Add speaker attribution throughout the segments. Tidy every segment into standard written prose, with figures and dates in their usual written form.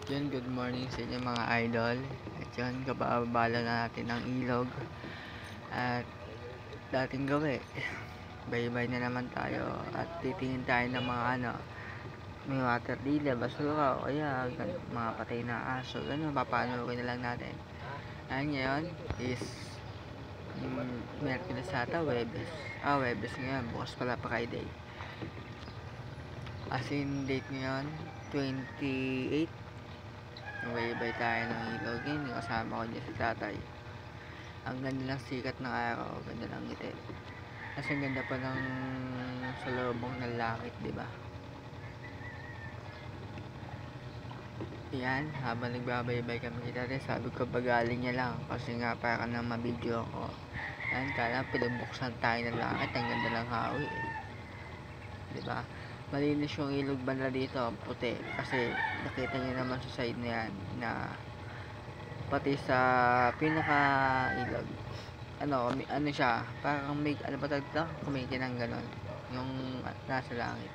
Speaker 1: Yun, good morning sa inyo mga idol. At yun, kababala na natin ang ilog. At dating gawi, bye-bye na naman tayo. At titingin tayo ng mga may water lily, basura, o kaya mga patay na aso. Ganun, papanurin na lang natin. Ayan ngayon is Merkulis ata, Webes. Webes ngayon, bukas pala Friday. As in date ngayon, 28. Bye-bye tayo ng ilog. Yun, kasama ko dyan sa tatay. Ang ganda ng sikat ng araw, ganda ng ngiti. Kasi ang ganda pa ng salubong ng langit, di ba? Yan, habang nagbabaybay kami kita rin, sabi ko bagaling niya lang kasi nga para na mabidyo ako. Yan, kala pinabuksan tayo ng langit, ang ganda ng hawi eh. Di ba? Malinis yung ilog banda dito, puti. Kasi nakita niyo naman sa side na yan na pati sa pinaka ilog ano siya, parang may ano ba tawag ito? Kumikinang ganon yung nasa langit.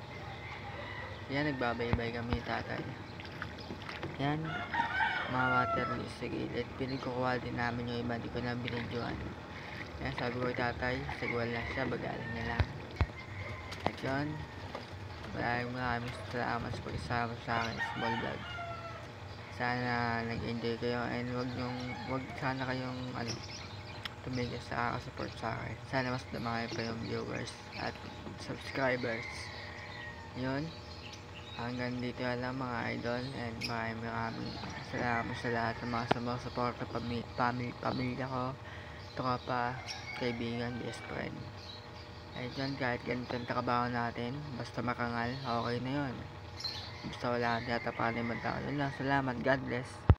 Speaker 1: Yan, nagbabaybay kami tatay. Yan, mga water lilies sa gilid. Pinagkukuha din namin yung iba, di ko na binidyoan. Yan, sabi ko tatay, sagwal lang siya, bagalan niya lang. At yun, maraming salamat sa pagsama sa akin, small vlog. Sana nag-enjoy kayo and wag sana kayong tumigil sa support sa akin. Sana mas dumami pa yung viewers at subscribers. Yun, hanggang dito lang mga idol, and maraming salamat sa lahat ng mga sumusuporta, pamilya ko, tropa, kaibigan, best friend. Ay dyan, kahit ganito ang trabaho natin, basta makangal, okay na yun. Basta wala natin tatapanin man tao. Yun lang, salamat, God bless.